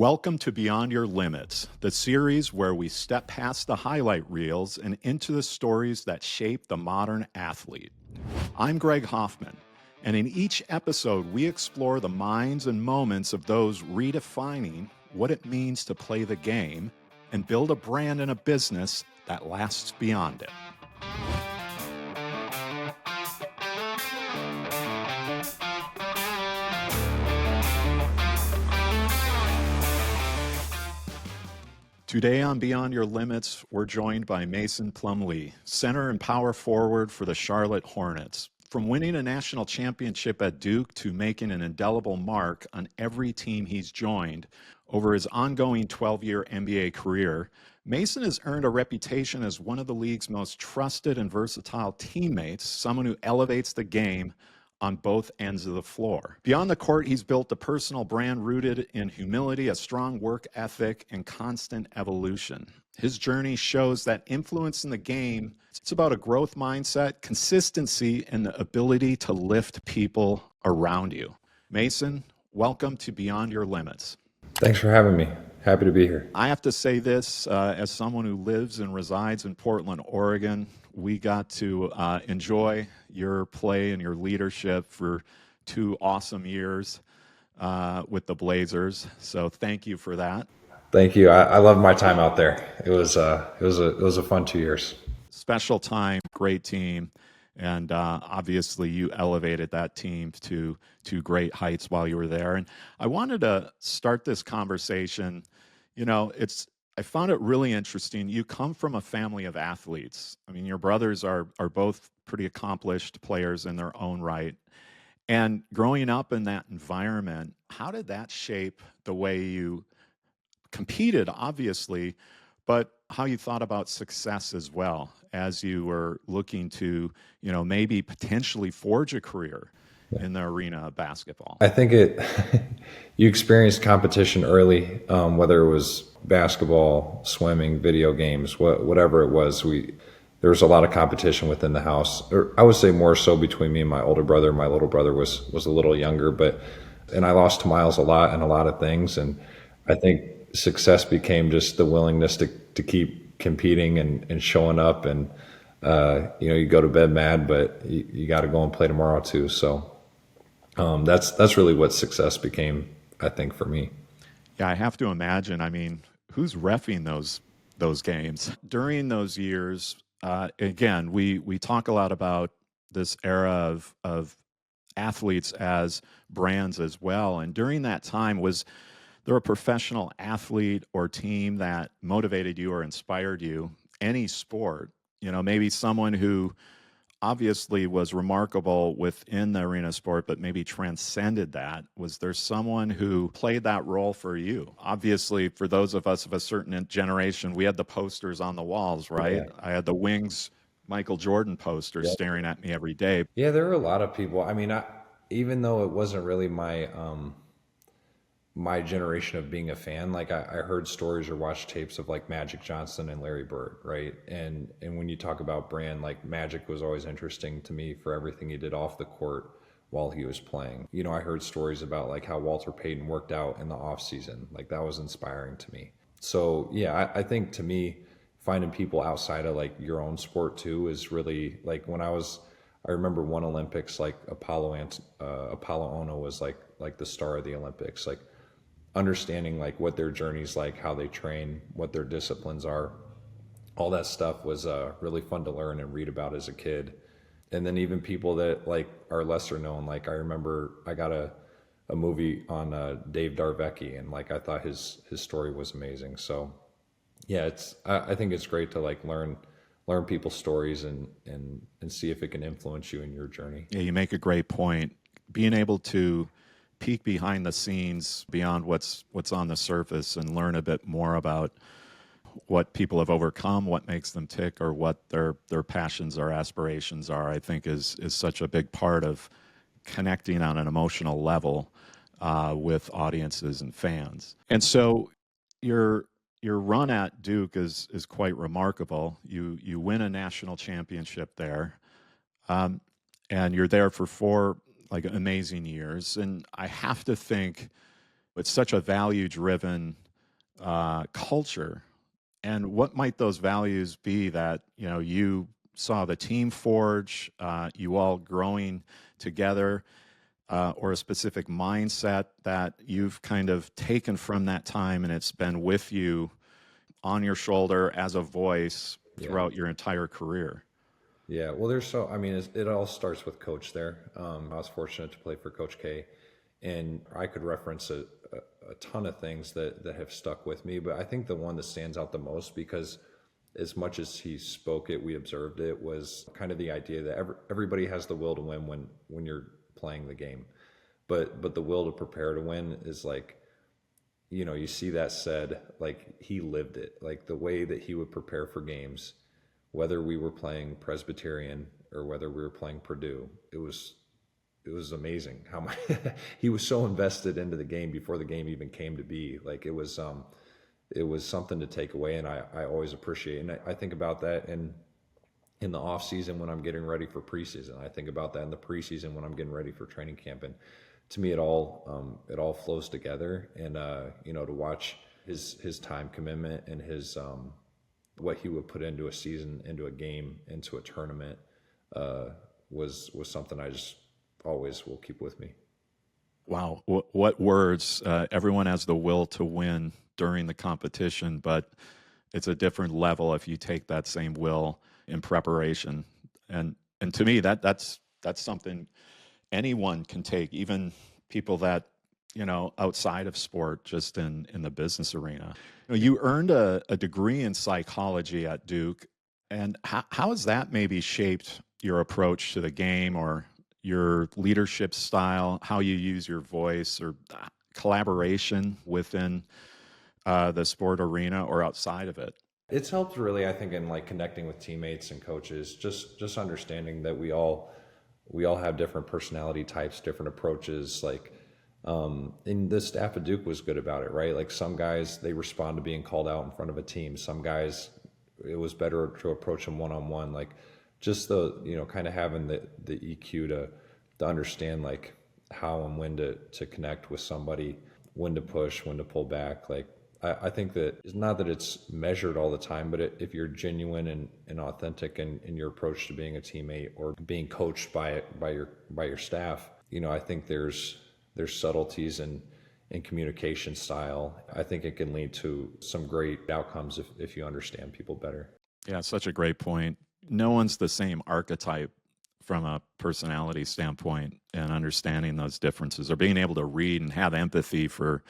Welcome to Beyond Your Limits, the series where we step past the highlight reels and into the stories that shape the modern athlete. I'm Greg Hoffman, and in each episode, we explore the minds and moments of those redefining what it means to play the game and build a brand and a business that lasts beyond it. Today on Beyond Your Limits, we're joined by Mason Plumlee, center and power forward for the Charlotte Hornets. From winning a national championship at Duke to making an indelible mark on every team he's joined over his ongoing 12-year NBA career, Mason has earned a reputation as one of the league's most trusted and versatile teammates, someone who elevates the game on both ends of the floor. Beyond the court, he's built a personal brand rooted in humility, a strong work ethic, and constant evolution. His journey shows that influence in the game, it's about a growth mindset, consistency, and the ability to lift people around you. Mason, welcome to Beyond Your Limits. Thanks for having me. Happy to be here. I have to say this, as someone who lives and resides in Portland, Oregon, we got to enjoy your play and your leadership for 2 awesome years with the Blazers. So thank you for that. Thank you. I love my time out there. It was a fun 2 years. Special time, great team, and obviously you elevated that team to great heights while you were there. And I wanted to start this conversation. You know, I found it really interesting. You come from a family of athletes. I mean, your brothers are both pretty accomplished players in their own right. And growing up in that environment, how did that shape the way you competed, obviously, but how you thought about success as well as you were looking to, maybe potentially forge a career in the arena of basketball? I think you experienced competition early, whether it was basketball, swimming, video games, whatever it was. There was a lot of competition within the house. Or I would say more so between me and my older brother. My little brother was a little younger, and I lost to Miles a lot in a lot of things. And I think success became just the willingness to keep competing and showing up. And you go to bed mad, but you got to go and play tomorrow too. So that's really what success became, I think, for me. Yeah, I have to imagine. I mean, who's reffing those games during those years? Again, we talk a lot about this era of athletes as brands as well. And during that time, was there a professional athlete or team that motivated you or inspired you? Any sport, maybe someone who obviously was remarkable within the arena sport, but maybe transcended that. Was there someone who played that role for you? Obviously, for those of us of a certain generation, we had the posters on the walls, right? Yeah. I had the Wings Michael Jordan posters staring at me every day. Yeah, there were a lot of people. I mean, even though it wasn't really my generation of being a fan, like I heard stories or watched tapes of like Magic Johnson and Larry Bird, right? And when you talk about brand, like Magic was always interesting to me for everything he did off the court while he was playing. I heard stories about like how Walter Payton worked out in the off season. Like that was inspiring to me. So yeah, I think to me, finding people outside of like your own sport too is really like I remember one Olympics, like Apollo Ono was like the star of the Olympics, like understanding like what their journey's like, how they train, what their disciplines are. All that stuff was really fun to learn and read about as a kid. And then even people that like are lesser known, like I remember I got a movie on Dave Darvecki, and like I thought his story was amazing. So yeah, I think it's great to like learn people's stories and see if it can influence you in your journey. Yeah, you make a great point. Being able to peek behind the scenes beyond what's on the surface and learn a bit more about what people have overcome, what makes them tick, or what their passions or aspirations are, I think is such a big part of connecting on an emotional level with audiences and fans. And so your run at Duke is quite remarkable. You win a national championship there, and you're there for 4 like amazing years. And I have to think It's such a value-driven culture. And what might those values be that, you saw the team forge, you all growing together, or a specific mindset that you've kind of taken from that time and it's been with you on your shoulder as a voice Yeah. throughout your entire career? Yeah, well, I mean, it all starts with coach there. I was fortunate to play for Coach K, and I could reference a ton of things that have stuck with me, but I think the one that stands out the most, because as much as he spoke it, we observed it, was kind of the idea that everybody has the will to win when you're playing the game, but the will to prepare to win is like, you see that said, like he lived it, like the way that he would prepare for games, whether we were playing Presbyterian or whether we were playing Purdue. It was amazing how much he was so invested into the game before the game even came to be. Like it was something to take away, and I always appreciate it. And I think about that in the off season when I'm getting ready for preseason. I think about that in the preseason when I'm getting ready for training camp. And to me, it all flows together. And to watch his time commitment and his what he would put into a season, into a game, into a tournament, was something I just always will keep with me. Wow. What words. Everyone has the will to win during the competition, but it's a different level if you take that same will in preparation. And to me, that's something anyone can take, even people that, outside of sport, just in the business arena. You earned a degree in psychology at Duke, and how has that maybe shaped your approach to the game or your leadership style, how you use your voice or collaboration within the sport arena or outside of it? It's helped really, I think, in like connecting with teammates and coaches, just understanding that we all have different personality types, different approaches. Like, and the staff at Duke was good about it, right? Like some guys, they respond to being called out in front of a team. Some guys, it was better to approach them one-on-one. Like just kind of having the EQ to understand like how and when to connect with somebody, when to push, when to pull back. Like, I think that it's not that it's measured all the time, but if you're genuine and authentic in your approach to being a teammate or being coached by your staff, I think there's subtleties in communication style. I think it can lead to some great outcomes if you understand people better. Yeah, such a great point. No one's the same archetype from a personality standpoint, and understanding those differences or being able to read and have empathy for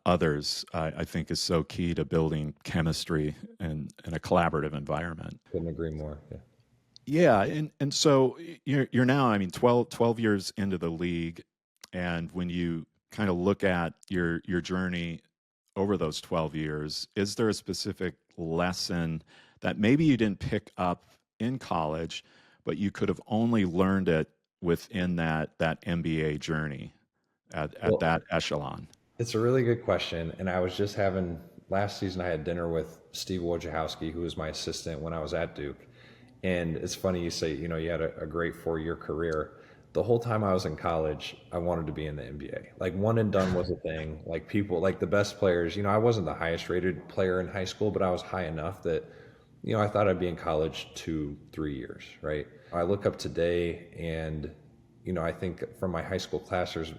others, I think is so key to building chemistry in a collaborative environment. Couldn't agree more. Yeah. Yeah, and so you're now, I mean, 12 years into the league, and when you kind of look at your journey over those 12 years, is there a specific lesson that maybe you didn't pick up in college, but you could have only learned it within that NBA journey at Well, that echelon? it's a really good question. And I was just last season, I had dinner with Steve Wojciechowski, who was my assistant when I was at Duke. And it's funny you say, you had a great 4-year career. The whole time I was in college, I wanted to be in the NBA. Like one and done was a thing. Like people, like the best players, I wasn't the highest rated player in high school, but I was high enough that, I thought I'd be in college 2-3 years, right? I look up today and, I think from my high school class, there's,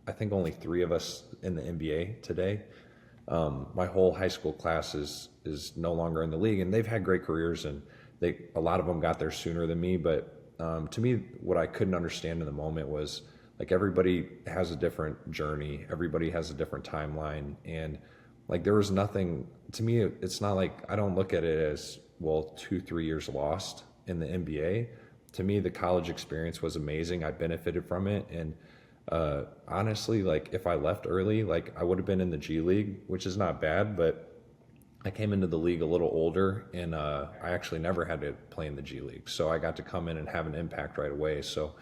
I think only 3 of us in the NBA today. My whole high school class is no longer in the league, and they've had great careers, and a lot of them got there sooner than me. But to me, what I couldn't understand in the moment was like everybody has a different journey, everybody has a different timeline, and like there was nothing to me. It's not like I don't look at it as 2-3 years lost in the NBA. To me, the college experience was amazing. I benefited from it, and honestly, like if I left early, like I would have been in the G League, which is not bad, but I came into the league a little older, and I actually never had to play in the G League, so I got to come in and have an impact right away. So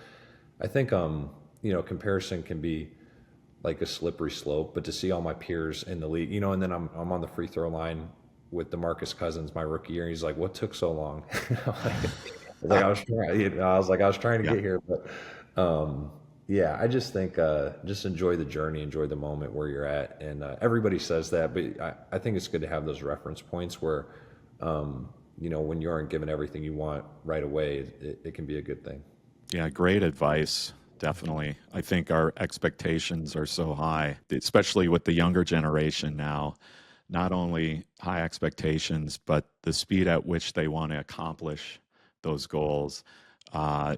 I think comparison can be like a slippery slope, but to see all my peers in the league, and then I'm on the free throw line with DeMarcus Cousins my rookie year, and he's like, "What took so long?" I was trying to get here, but Yeah, I just think just enjoy the journey, enjoy the moment where you're at, and everybody says that, but I think it's good to have those reference points where, when you aren't given everything you want right away, it can be a good thing. Yeah, great advice. Definitely. I think our expectations are so high, especially with the younger generation now. Not only high expectations, but the speed at which they want to accomplish those goals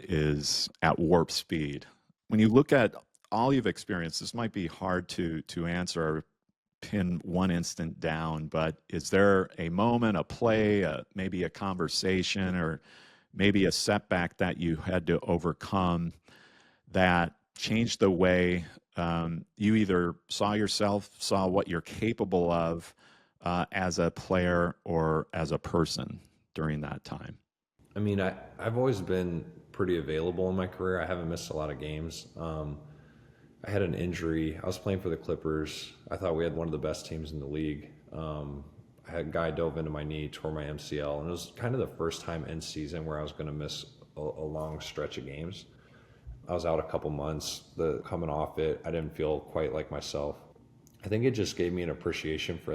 is at warp speed. When you look at all you've experienced, this might be hard to answer or pin one instant down, but is there a moment, a play, maybe a conversation, or maybe a setback that you had to overcome that changed the way you either saw yourself, saw what you're capable of as a player or as a person during that time? I mean, I've always been pretty available in my career. I haven't missed a lot of games. I had an injury. I was playing for the Clippers. I thought we had one of the best teams in the league. I had a guy dove into my knee, tore my MCL, and it was kind of the first time in season where I was going to miss a long stretch of games. I was out a couple months. Coming off it, I didn't feel quite like myself. I think it just gave me an appreciation for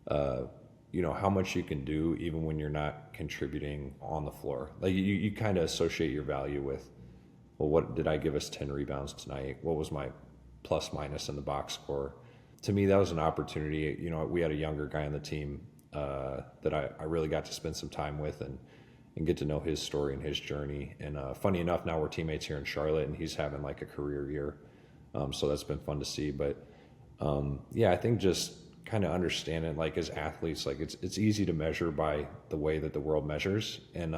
how much you can do even when you're not contributing on the floor. Like you kind of associate your value with, well, what did I give us 10 rebounds tonight? What was my plus minus in the box score? To me, that was an opportunity. We had a younger guy on the team that I really got to spend some time with and get to know his story and his journey. And funny enough, now we're teammates here in Charlotte, and he's having like a career year. So that's been fun to see. But I think just kind of understanding, like as athletes, like it's easy to measure by the way that the world measures, and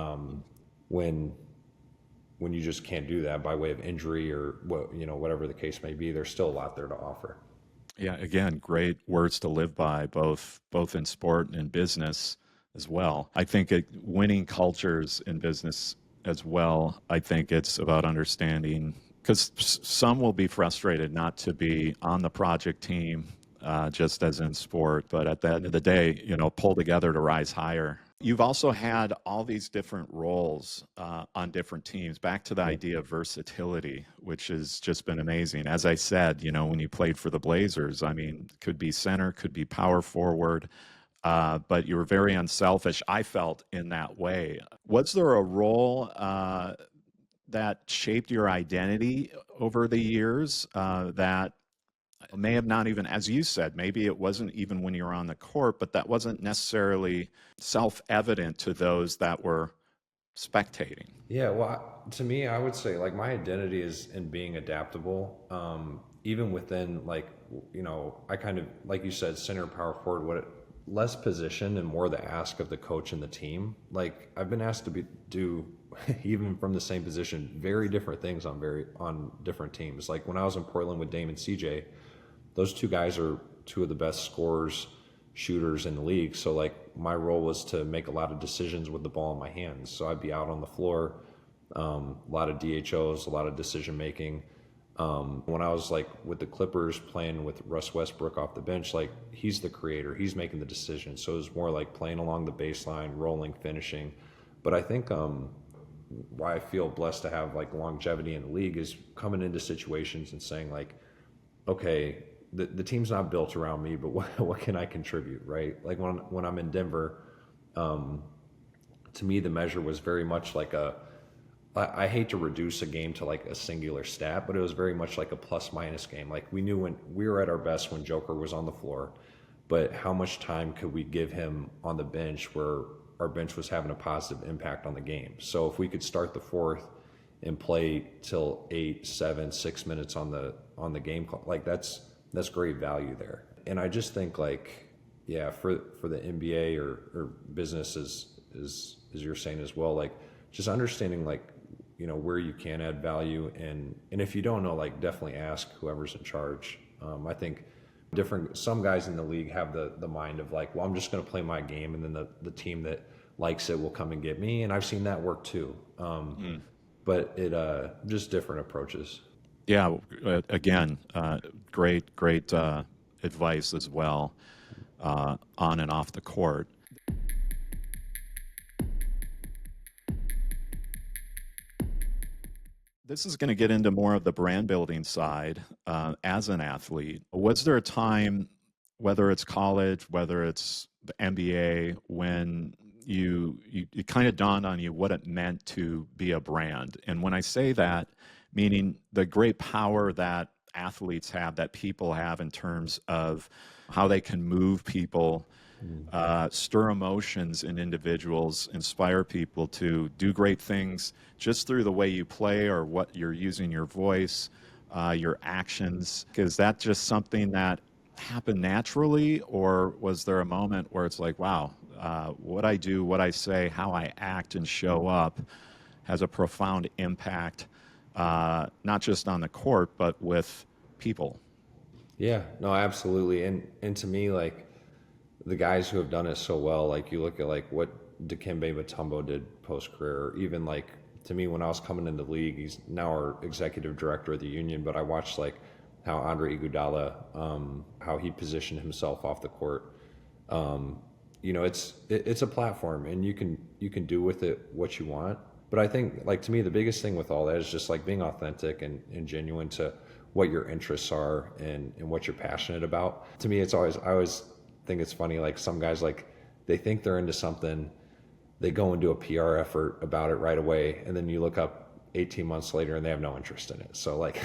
when you just can't do that by way of injury or whatever the case may be, there's still a lot there to offer. Yeah, again, great words to live by, both in sport and in business as well. I think winning cultures in business as well. I think it's about understanding because some will be frustrated not to be on the project team, just as in sport, but at the end of the day, pull together to rise higher. You've also had all these different roles on different teams. Back to the idea of versatility, which has just been amazing. As I said, when you played for the Blazers, I mean, could be center, could be power forward, but you were very unselfish, I felt, in that way. Was there a role that shaped your identity over the years that may have not even, as you said, maybe it wasn't even when you were on the court, but that wasn't necessarily self-evident to those that were spectating? Yeah, well, to me, I would say like my identity is in being adaptable. Even within I kind of, like you said, center, power forward, less position and more the ask of the coach and the team. Like I've been asked to do even from the same position, very different things on different teams. Like when I was in Portland with Dame and CJ, those two guys are two of the best scorers, shooters in the league. So like my role was to make a lot of decisions with the ball in my hands. So I'd be out on the floor, a lot of DHOs, a lot of decision making. When I was like with the Clippers playing with Russ Westbrook off the bench, like he's the creator, he's making the decisions. So it was more like playing along the baseline, rolling, finishing. But I think why I feel blessed to have like longevity in the league is coming into situations and saying like, okay, the team's not built around me, but what can I contribute, right? Like when I'm in Denver, to me the measure was very much like I hate to reduce a game to like a singular stat, but it was very much like a plus minus game. Like we knew when we were at our best when Joker was on the floor, but how much time could we give him on the bench where our bench was having a positive impact on the game? So if we could start the fourth and play till 8, 7, 6 minutes on the game clock, like that's great value there. And I just think like, yeah, for the NBA or business as you're saying as well, like just understanding like, where you can add value, and if you don't know, like definitely ask whoever's in charge. I think some guys in the league have the mind of like, well, I'm just going to play my game, and then the team that likes it will come and get me, and I've seen that work too. But it just different approaches. Yeah, again, great advice as well, on and off the court. This is going to get into more of the brand building side as an athlete. Was there a time, whether it's college, whether it's the NBA, when you it kind of dawned on you what it meant to be a brand? And when I say that, meaning the great power that athletes have, that people have in terms of how they can move people, stir emotions in individuals, inspire people to do great things just through the way you play or what you're using your voice, your actions. Is that just something that happened naturally, or was there a moment where it's like, wow, what I do, what I say, how I act and show up has a profound impact, not just on the court, but with people? Yeah, no, absolutely. And to me, like the guys who have done it so well, like you look at like what Dikembe Mutombo did post career, or even like to me when I was coming into the league, he's now our executive director of the union. But I watched like how Andre Iguodala, how he positioned himself off the court. It's a platform, and you can do with it what you want. But I think like to me the biggest thing with all that is just like being authentic and genuine to what your interests are and what you're passionate about. To me, I always think it's funny. Like some guys, like they think they're into something, they go and do a PR effort about it right away, and then you look up 18 months later and they have no interest in it. So like,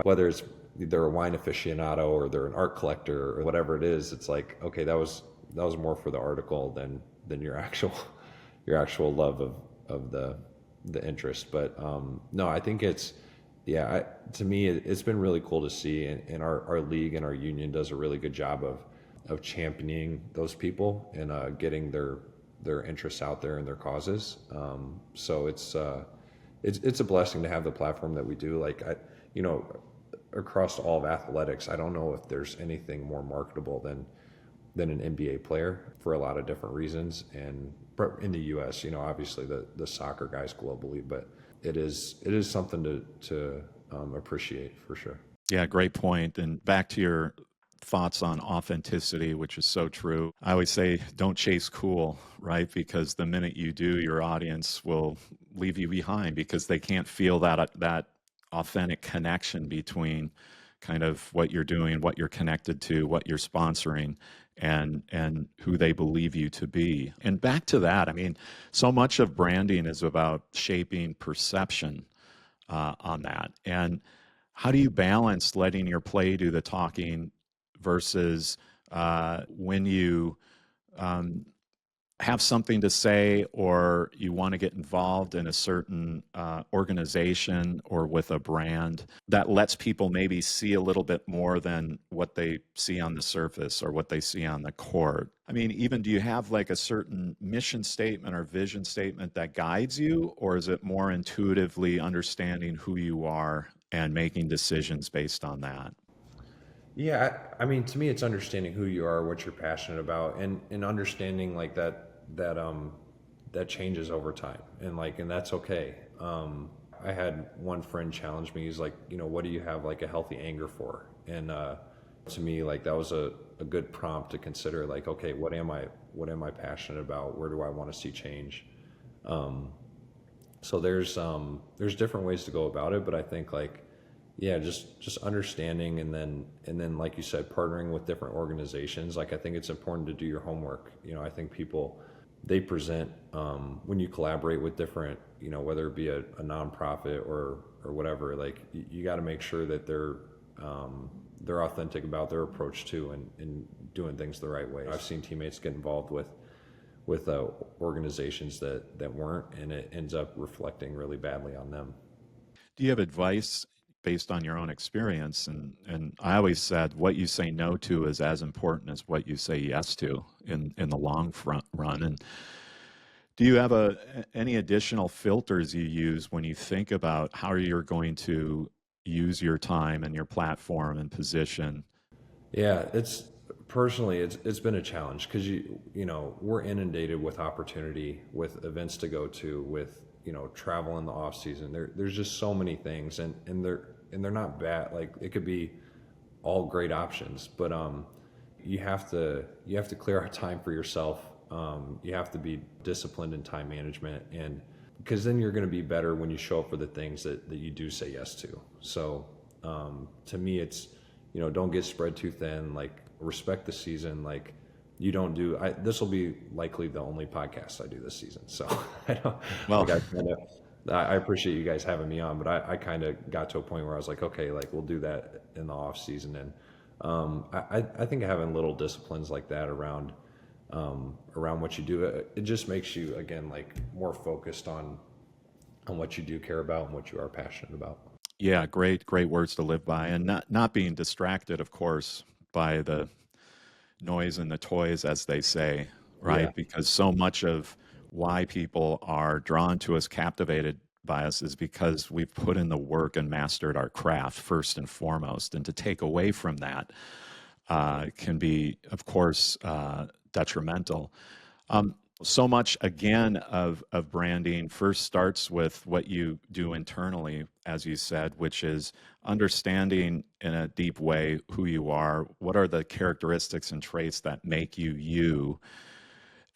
whether it's they're a wine aficionado or they're an art collector or whatever it is, it's like, okay, that was more for the article than your actual love of the interest. But no, I think it's to me it's been really cool to see, and our league and our union does a really good job of championing those people and getting their interests out there and their causes. So it's a blessing to have the platform that we do. Like across all of athletics, I don't know if there's anything more marketable than an NBA player for a lot of different reasons. And in the U.S., obviously the soccer guys globally, but it is something to appreciate for sure. Yeah, great point. And back to your thoughts on authenticity, which is so true. I always say, don't chase cool, right? Because the minute you do, your audience will leave you behind because they can't feel that authentic connection between kind of what you're doing, what you're connected to, what you're sponsoring, and who they believe you to be. And back to that, I mean, so much of branding is about shaping perception on that. And how do you balance letting your play do the talking versus when you um, have something to say or you want to get involved in a certain organization or with a brand that lets people maybe see a little bit more than what they see on the surface or what they see on the court? I mean, even do you have like a certain mission statement or vision statement that guides you, or is it more intuitively understanding who you are and making decisions based on that? Yeah, I mean, to me, it's understanding who you are, what you're passionate about, and understanding like that changes over time, and that's okay. I had one friend challenge me. He's like, what do you have like a healthy anger for? And to me, like that was a good prompt to consider. Like, okay, what am I passionate about? Where do I want to see change? So there's different ways to go about it, but I think like yeah, just understanding, and then like you said, partnering with different organizations. Like I think it's important to do your homework. I think people they present when you collaborate with different, whether it be a nonprofit or whatever. Like you got to make sure that they're authentic about their approach too, and doing things the right way. I've seen teammates get involved with organizations that weren't, and it ends up reflecting really badly on them. Do you have advice based on your own experience? And I always said what you say no to is as important as what you say yes to in the long front run. And do you have any additional filters you use when you think about how you're going to use your time and your platform and position? Yeah, it's been a challenge because we're inundated with opportunity, with events to go to, with travel in the off season. There's just so many things, and they're not bad. Like it could be all great options, but you have to clear out time for yourself. You have to be disciplined in time management, and because then you're going to be better when you show up for the things that you do say yes to. So to me, it's, don't get spread too thin, like respect the season. Like you don't do, this will be likely the only podcast I do this season. So I don't, Well, like I appreciate you guys having me on, but I kind of got to a point where I was like, okay, like we'll do that in the off season. And I think having little disciplines like that around what you do, it just makes you, again, like more focused on what you do care about and what you are passionate about. yeah, great words to live by, and not being distracted, of course, by the noise and the toys, as they say, Yeah. right? Because so much of why people are drawn to us, captivated by us, is because we've put in the work and mastered our craft first and foremost. And to take away from that can be, of course, detrimental. So much again of branding first starts with what you do internally, as you said, which is understanding in a deep way who you are. What are the characteristics and traits that make you you?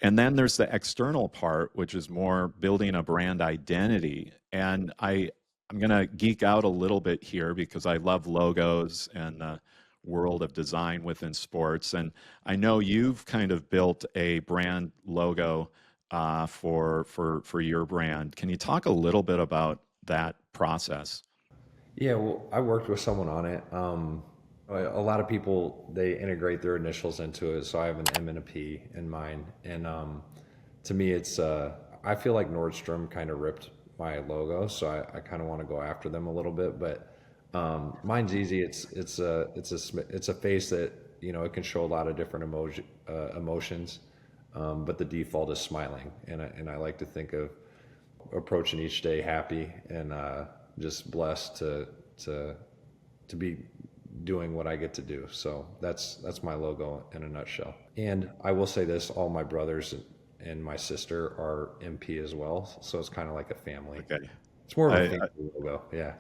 And then there's the external part, which is more building a brand identity. And I'm going to geek out a little bit here because I love logos and the world of design within sports. And I know you've kind of built a brand logo for your brand. Can you talk a little bit about that process? Yeah, well, I worked with someone on it. A lot of people, they integrate their initials into it. So I have an M and a P in mine. And to me, it's, I feel like Nordstrom kind of ripped my logo. So I kind of want to go after them a little bit. But mine's easy. It's a face that, it can show a lot of different emotions. But the default is smiling. And I like to think of approaching each day happy and just blessed to be doing what I get to do. So that's my logo in a nutshell. And I will say this: all my brothers and my sister are MP as well, so it's kind of like a family. Okay. It's more of a I, family logo. Yeah.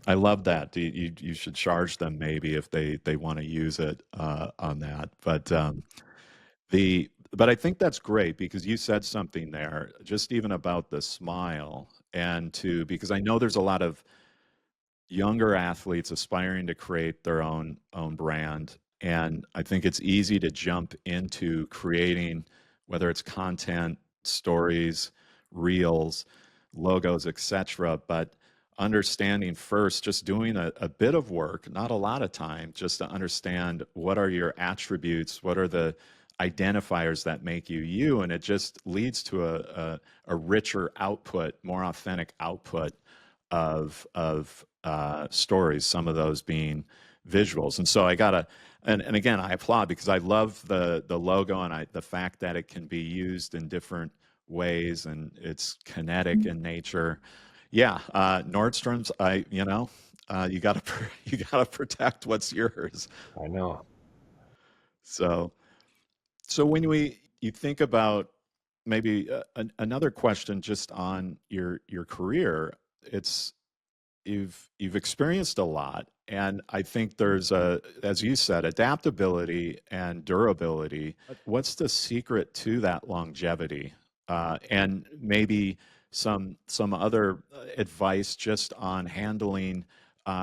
I love that. You should charge them maybe if they want to use it on that. But I think that's great because you said something there, just even about the smile, and to because I know there's a lot of younger athletes aspiring to create their own brand, and I think it's easy to jump into creating, whether it's content, stories, reels, logos, etc. But understanding first, just doing a bit of work, not a lot of time, just to understand what are your attributes, what are the identifiers that make you you, and it just leads to a richer output, more authentic output of stories, some of those being visuals. And so I gotta, and again, I applaud because I love the logo and the fact that it can be used in different ways and it's kinetic in nature. Yeah, Nordstrom's, you gotta you gotta protect what's yours. I know. So so when you think about maybe another question just on your career, it's you've experienced a lot, and I think there's as you said, adaptability and durability. What's the secret to that longevity? And maybe some other advice just on handling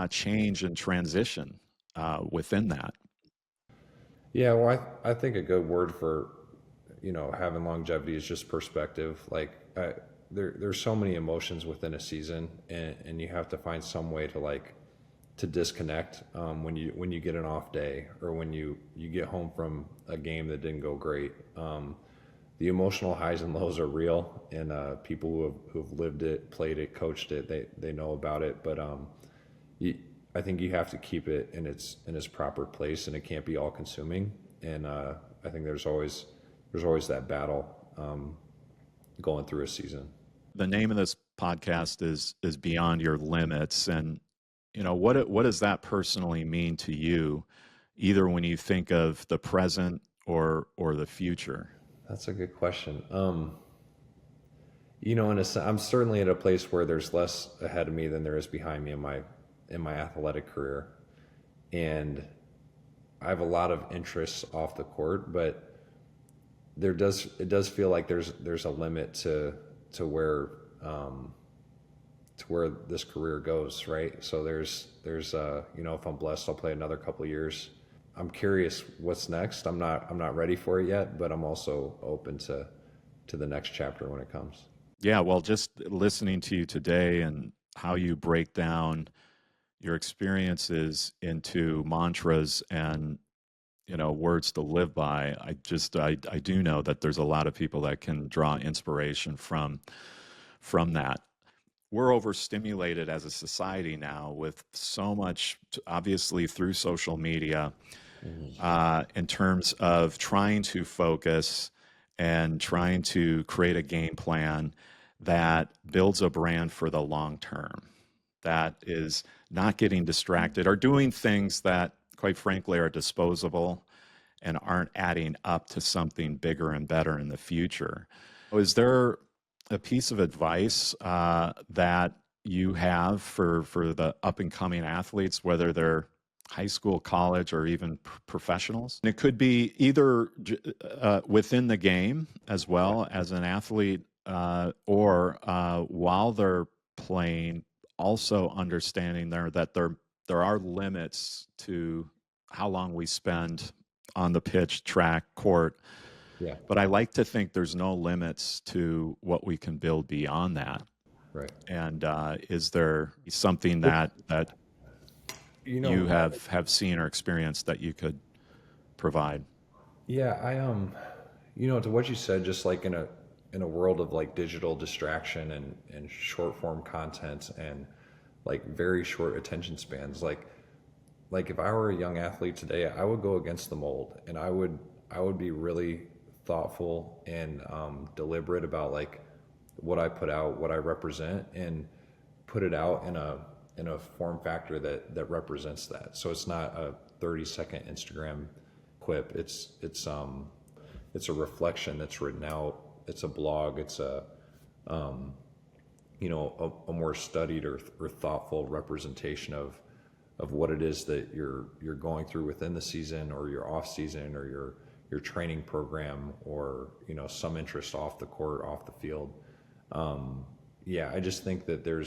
change and transition within that. Yeah. Well, I think a good word for having longevity is just perspective. Like there's so many emotions within a season, and you have to find some way to disconnect when you get an off day or when you get home from a game that didn't go great. The emotional highs and lows are real, and people who've lived it, played it, coached it, they know about it. But you, I think you have to keep it in its proper place, and it can't be all consuming. And I think there's always that battle going through a season. The name of this podcast is Beyond Your Limits, and what does that personally mean to you, either when you think of the present or the future? That's a good question. I'm certainly at a place where there's less ahead of me than there is behind me in my athletic career, and I have a lot of interests off the court, but it does feel like there's a limit to where to where this career goes, right? So there's you know, if I'm blessed, I'll play another couple of years. I'm curious what's next. I'm not ready for it yet, but I'm also open to the next chapter when it comes. Yeah, well, just listening to you today and how you break down your experiences into mantras and words to live by, I do know that there's a lot of people that can draw inspiration from that. We're overstimulated as a society now with so much, obviously through social media, in terms of trying to focus and trying to create a game plan that builds a brand for the long term, that is not getting distracted or doing things that, quite frankly, are disposable and aren't adding up to something bigger and better in the future. Is there a piece of advice that you have for the up and coming athletes, whether they're high school, college, or even professionals? And it could be either within the game as well as an athlete, or while they're playing, also understanding that there are limits to how long we spend on the pitch, track, court. Yeah. But I like to think there's no limits to what we can build beyond that. Right. And is there something that you have seen or experienced that you could provide? Yeah, you know, to what you said, just like in a world of like digital distraction and short form content and like very short attention spans, like if I were a young athlete today, I would go against the mold, and I would be really thoughtful and deliberate about like what I put out, what I represent, and put it out in a form factor that represents that. So it's not a 30-second Instagram quip. It's a reflection that's written out. It's a blog. It's a you know, a more studied or thoughtful representation of what it is that you're going through within the season, or your off season, or your training program, or you know, some interest off the court, off the field. Yeah, I just think that there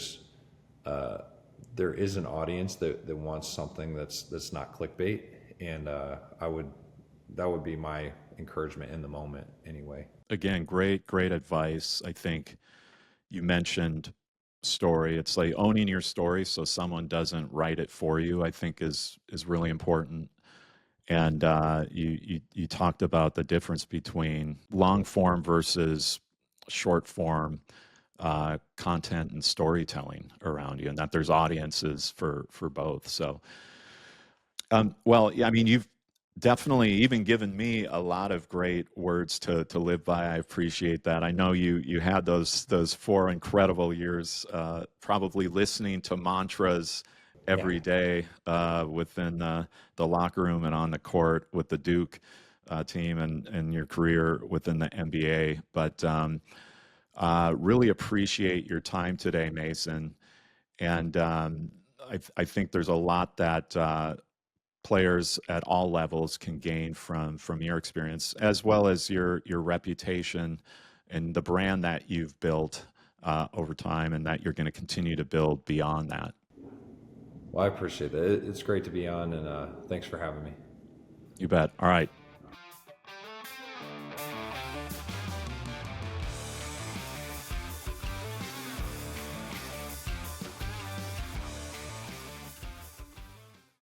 is an audience that wants something that's not clickbait, and that would be my encouragement in the moment anyway. Again, great advice. I think you mentioned story. It's like owning your story so someone doesn't write it for you, I think is really important. And you talked about the difference between long form versus short form content and storytelling around you, and that there's audiences for both. So, well, yeah, I mean, you've definitely even given me a lot of great words to live by. I appreciate that. I know you had those 4 incredible years, probably listening to mantras every day within the locker room and on the court with the Duke team, and your career within the NBA. But really appreciate your time today, Mason. And I think there's a lot that players at all levels can gain from your experience, as well as your reputation and the brand that you've built over time, and that you're going to continue to build beyond that. Well, I appreciate that. It's great to be on, and thanks for having me. You bet. All right.